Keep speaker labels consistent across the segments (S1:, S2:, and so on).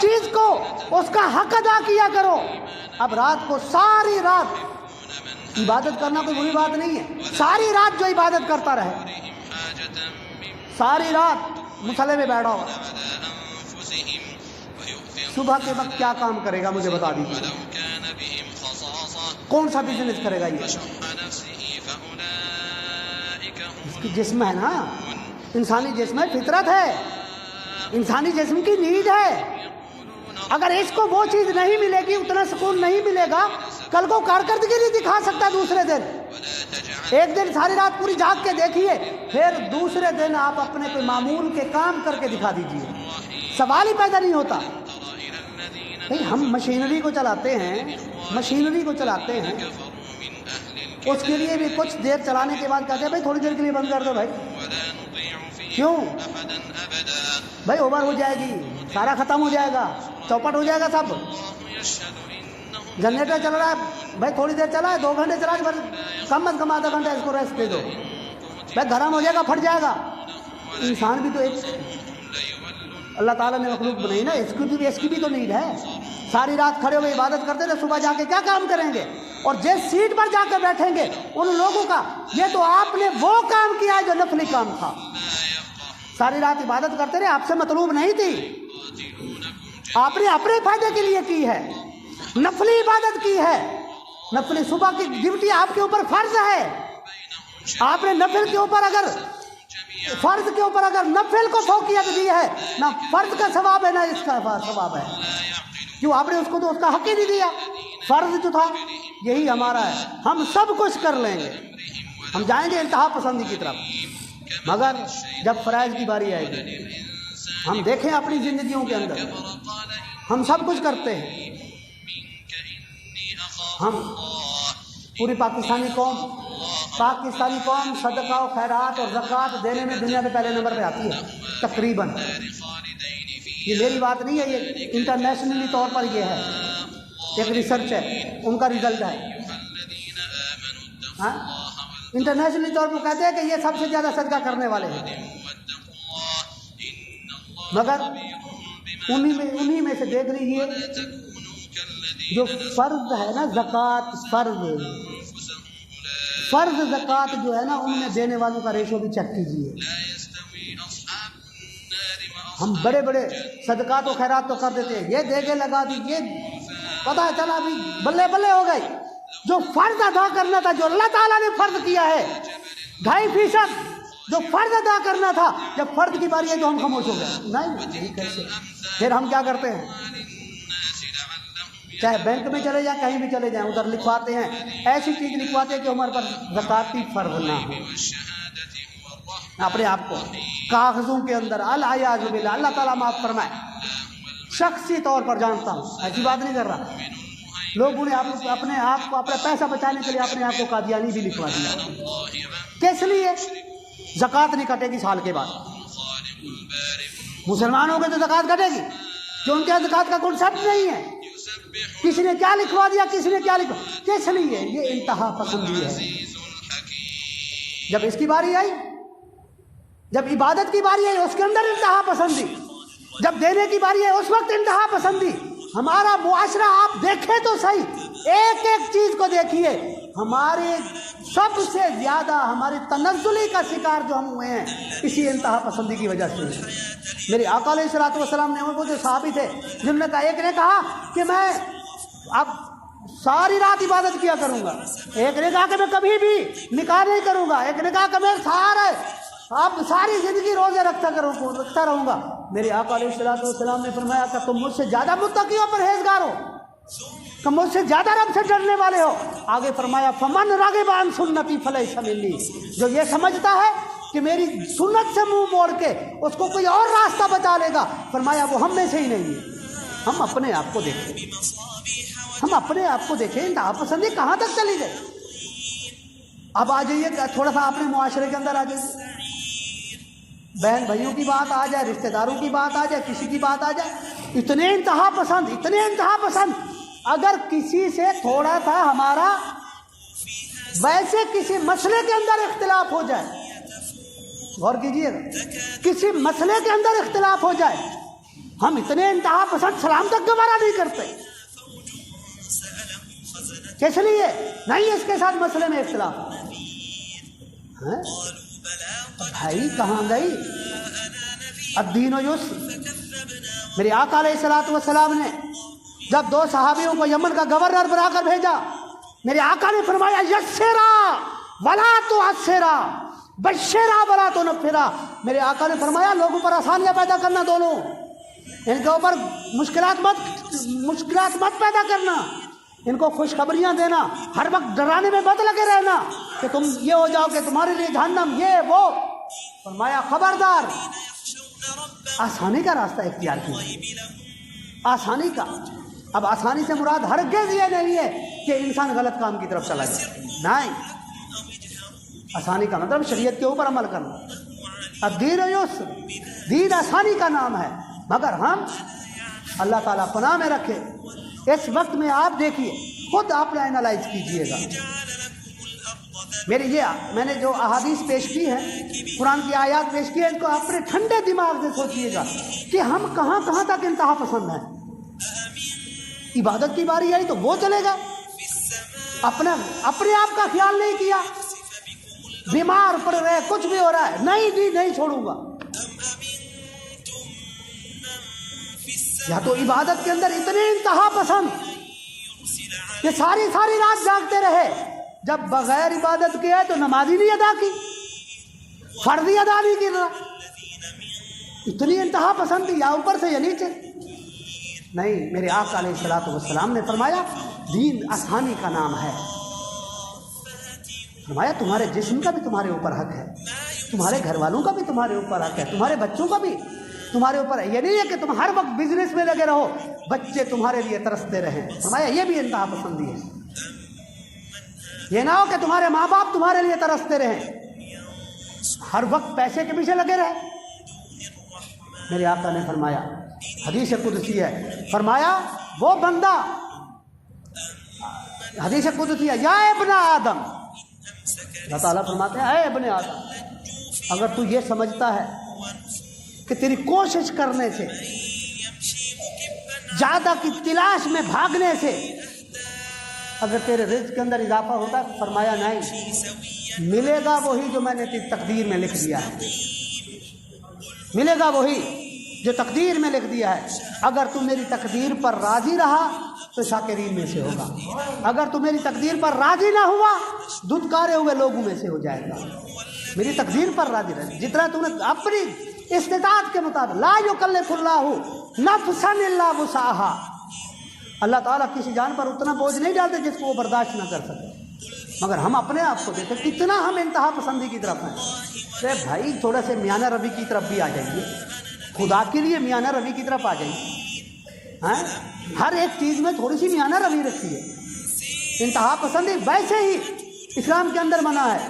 S1: چیز کو اس کا حق ادا کیا کرو۔ اب رات کو ساری رات عبادت کرنا کوئی بری بات نہیں ہے، ساری رات جو عبادت کرتا رہے، ساری رات مصلی میں بیٹھا ہوا، صبح کے وقت کیا کام کرے گا مجھے بتا دیجیے، کون سا بزنس کرے گا؟ یہ اس کی جسم ہے نا، انسانی جسم ہے، فطرت ہے، انسانی جسم کی نیڈ ہے۔ اگر اس کو وہ چیز نہیں ملے گی، اتنا سکون نہیں ملے گا، کل کو کارکردگی نہیں دکھا سکتا۔ دوسرے دن ایک دن ساری رات پوری جاگ کے دیکھیے، پھر دوسرے دن آپ اپنے کوئی معمول کے کام کر کے دکھا دیجیے، سوال ہی پیدا نہیں ہوتا۔ بھئی ہم مشینری کو چلاتے ہیں، مشینری کو چلاتے ہیں، اس کے لیے بھی کچھ دیر چلانے کے بعد کہتے ہیں بھائی تھوڑی دیر کے لیے بند کر دو بھائی، کیوں بھائی؟ اوور ہو جائے گی، سارا ختم ہو جائے گا، چوپٹ ہو جائے گا سب۔ جنریٹر چل رہا ہے بھائی، تھوڑی دیر چلا ہے، 2 گھنٹے چلا ہے، کم از کم آدھا گھنٹہ اس کو ریسٹ دے دو بھائی، گرم ہو جائے گا، پھٹ جائے گا۔ انسان بھی تو ایک اللہ تعالیٰ نے مخلوق بنائی نا، اس کی بھی تو نیڈ ہے۔ ساری رات کھڑے ہوئے عبادت کرتے تھے، صبح جا کے کیا کام کریں گے؟ اور جس سیٹ پر جا کے بیٹھیں گے ان لوگوں کا، یہ تو آپ نے وہ کام کیا جو نفلی کام تھا۔ ساری رات عبادت کرتے رہے، آپ سے مطلوب نہیں تھی، آپ نے اپنے فائدے کے لیے کی ہے، نفلی عبادت کی ہے، نفلی صبح کی ڈیوٹی آپ کے اوپر فرض ہے۔ آپ نے نفل کے اوپر اگر فرض کے اوپر اگر نفل کو فوقیت دی ہے، نہ فرض کا ثواب ہے نہ اس کا ثواب ہے، کیوں آپ نے اس کو تو اس کا حق ہی نہیں دیا۔ فرض جو تھا یہی ہمارا ہے، ہم سب کچھ کر لیں گے، ہم جائیں گے انتہا پسندی کی طرف، مگر جب فرائض کی باری آئے گی، ہم دیکھیں اپنی زندگیوں کے اندر ہم سب کچھ کرتے ہیں، ہم پوری پاکستانی قوم صدقہ و خیرات اور زکوٰۃ دینے میں دنیا میں پہلے نمبر پہ آتی ہے تقریباً۔ یہ میری بات نہیں ہے، یہ انٹرنیشنلی طور پر یہ ہے، ایک ریسرچ ہے، ان کا رزلٹ ہے۔ انٹرنیشنلی طور پر کہتے ہیں کہ یہ سب سے زیادہ صدقہ کرنے والے ہیں، مگر انہی میں سے دیکھ لیجیے جو فرض ہے نا، زکوٰۃ، فرض زکوٰۃ جو ہے نا، ان میں دینے والوں کا ریشو بھی چیک کیجیے۔ ہم بڑے بڑے صدقات و خیرات تو کر دیتے ہیں، یہ دے کے لگا دی، یہ پتہ چلا بھی بلے بلے ہو گئی۔ جو فرض ادا کرنا تھا، جو اللہ تعالیٰ نے فرض کیا ہے 2.5% جو فرض ادا کرنا تھا، جب فرض کی باری ہے تو ہم خاموش ہو گئے۔ نہیں کیسے؟ پھر ہم کیا کرتے ہیں؟ چاہے بینک میں چلے جائیں، کہیں بھی چلے جائیں، ادھر لکھواتے ہیں، ایسی چیز لکھواتے ہیں کہ ہمارے پر زکاتی فرض نہ ہو۔ اپنے آپ کو کاغذوں کے اندر الیاذ باللہ، اللہ تعالیٰ معاف فرمائے، شخصی طور پر جانتا ہوں، ایسی بات نہیں کر رہا، لوگوں نے اپنے آپ کو اپنا پیسہ بچانے کے لیے اپنے آپ کو قادیانی بھی لکھوا دیا۔ کس لیے؟ زکوٰۃ نہیں کٹے گی سال کے بعد، مسلمان ہو گئے تو زکوٰۃ کٹے گی، جو ان کے زکوٰۃ کا کنسیپٹ نہیں ہے۔ کسی نے کیا لکھوا دیا، کسی نے کیا لکھوا، کس لیے؟ یہ انتہا پسندی ہے۔ جب اس کی باری آئی، جب عبادت کی باری آئی، اس کے اندر انتہا پسندی، جب دینے کی باری آئی اس وقت انتہا پسندی۔ ہمارا معاشرہ آپ دیکھیں تو صحیح، ایک ایک چیز کو دیکھیے، ہمارے سب سے زیادہ ہماری تنزلی کا شکار جو ہم ہوئے ہیں اسی انتہا پسندی کی وجہ سے۔ میرے آقا علیہ الصلوۃ والسلام نے وہ جو صحابی تھے جن میں ایک نے کہا کہ میں اب ساری رات عبادت کیا کروں گا، ایک نے کہا کہ میں کبھی بھی نکاح نہیں کروں گا، ایک نے کہا کہ میں اب ساری زندگی روزے رکھتا رہوں گا۔ میرے آقا علیہ الصلوۃ والسلام نے فرمایا کہ تم مجھ سے زیادہ متقی اور پرہیزگار ہو، تم مجھ سے زیادہ رب سے ڈرنے والے ہو۔ آگے فرمایا فمن راغب عن سنتی فلیس منی، جو یہ سمجھتا ہے کہ میری سنت سے منہ موڑ کے اس کو کوئی اور راستہ بتا لے گا، فرمایا وہ ہم میں سے ہی نہیں ہے۔ ہم اپنے آپ کو دیکھیں، ہم اپنے آپ کو دیکھیں، انتہا پسندی کہاں تک چلی گئی۔ اب آ جائیے تھوڑا سا اپنے معاشرے کے اندر آ جائیے، بہن بھائیوں کی بات آ جائے، رشتہ داروں کی بات آ جائے، کسی کی بات آ جائے، اتنے انتہا پسند۔ اگر کسی سے تھوڑا سا ہمارا ویسے کسی مسئلے کے اندر اختلاف ہو جائے، غور کیجیے، کسی مسئلے کے اندر اختلاف ہو جائے، ہم اتنے انتہا پسند سلام تک گوارا نہیں کرتے. کس لیے؟ نہیں اس کے ساتھ مسئلے میں اختلاف. بھائی کہاں گئی الدین و یسر؟ میرے آقا علیہ الصلوۃ والسلام نے جب 2 صحابیوں کو یمن کا گورنر بنا کر بھیجا، میرے آقا نے فرمایا یسرا ولا تعسرا، بشرا ولا تنفرا. میرے آقا نے فرمایا لوگوں پر آسانیاں پیدا کرنا، دونوں ان کے اوپر مشکلات مت پیدا کرنا، ان کو خوشخبریاں دینا، ہر وقت ڈرانے میں مت لگے رہنا کہ تم یہ ہو جاؤ کہ تمہارے لیے جہنم یہ وہ. فرمایا خبردار، آسانی کا راستہ اختیار کیجیے، آسانی کا. اب آسانی سے مراد ہرگز یہ نہیں ہے کہ انسان غلط کام کی طرف چلا جائے، نہیں. آسانی کا مطلب شریعت کے اوپر عمل کرنا. اب دین یسر، دین آسانی کا نام ہے، مگر ہم اللہ تعالیٰ پناہ میں رکھے اس وقت میں آپ دیکھیے، خود آپ نے اینالائز کیجئے گا. میں نے جو احادیث پیش کی ہے، قرآن کی آیات پیش کی ہے، ان کو اپنے ٹھنڈے دماغ سے سوچئے گا کہ ہم کہاں کہاں تک انتہا پسند ہیں. عبادت کی باری آئی تو وہ چلے گا، اپنے آپ کا خیال نہیں کیا، بیمار پڑ رہے، کچھ بھی ہو رہا ہے، نہیں جی نہیں چھوڑوں گا. یا تو عبادت کے اندر اتنے انتہا پسند کہ ساری رات جاگتے رہے، جب بغیر عبادت کے ہے تو نماز ہی نہیں ادا کی، فرض ہی ادا نہیں کر رہا. اتنی انتہا پسند یا اوپر سے یا نیچے. نہیں، میرے آقا علیہ الصلوۃ والسلام نے فرمایا دین آسانی کا نام ہے. فرمایا تمہارے جسم کا بھی تمہارے اوپر حق ہے، تمہارے گھر والوں کا بھی تمہارے اوپر حق ہے، تمہارے بچوں کا بھی تمہارے اوپر ہے. یہ نہیں ہے کہ تم ہر وقت بزنس میں لگے رہو، بچے تمہارے لیے ترستے رہیں. فرمایا یہ بھی انتہا پسندی ہے. یہ نہ ہو کہ تمہارے ماں باپ تمہارے لیے ترستے رہیں، ہر وقت پیسے کے پیچھے لگے رہے. میرے آقا نے فرمایا، حدیث قدسی ہے، فرمایا وہ بندہ، حدیث قدسی ہے، یا ابن آدم، اللہ تعالیٰ فرماتے ہیں اے ابن آدم، اگر تو یہ سمجھتا ہے کہ تیری کوشش کرنے سے، زیادہ کی تلاش میں بھاگنے سے اگر تیرے رزق کے اندر اضافہ ہوتا ہے، فرمایا نہیں، ملے گا وہی جو میں نے تیری تقدیر میں لکھ دیا ہے، ملے گا وہی جو تقدیر میں لکھ دیا ہے. اگر تو میری تقدیر پر راضی رہا تو شاکرین میں سے ہوگا، اگر تو میری تقدیر پر راضی نہ ہوا دھتکارے ہوئے لوگوں میں سے ہو جائے گا. میری تقدیر پر راضی رہے، جتنا تو نے اپنی استطاعت کے مطابق، لا یکلف اللہ نفسا الا وسعها، اللہ تعالیٰ کسی جان پر اتنا بوجھ نہیں ڈالتے جس کو وہ برداشت نہ کر سکے. مگر ہم اپنے آپ کو دیکھیں کتنا ہم انتہا پسندی کی طرف ہیں. اے بھائی تھوڑا سے میانہ روی کی طرف بھی آ جائیے، خدا کے لیے میانہ روی کی طرف آ جائیے. ہر ایک چیز میں تھوڑی سی میانہ روی رکھیے. انتہا پسندی ویسے ہی اسلام کے اندر منع ہے.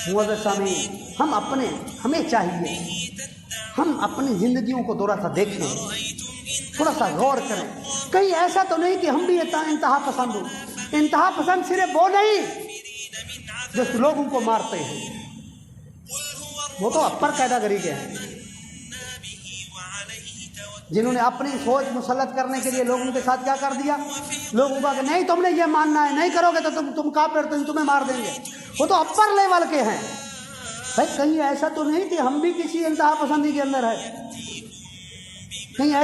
S1: معزز سامعین، ہمیں چاہیے ہم اپنی زندگیوں کو تھوڑا سا دیکھیں، تھوڑا سا غور کریں. کہیں ایسا تو نہیں کہ ہم بھی انتہا پسند ہوں. انتہا پسند صرف وہ نہیں جو لوگوں کو مارتے ہیں، وہ تو اپر کیٹیگری کے ہیں، جنہوں نے اپنی سوچ مسلط کرنے کے لیے لوگوں کے ساتھ کیا کر دیا، لوگوں کا کہ نہیں تم نے یہ ماننا ہے، نہیں کرو گے تو تم کافر، تمہیں مار دیں گے. وہ تو اپر لیول کے ہیں. بھائی کہیں ایسا تو نہیں کہ ہم بھی کسی انتہا پسندی کے اندر ہے، کہیں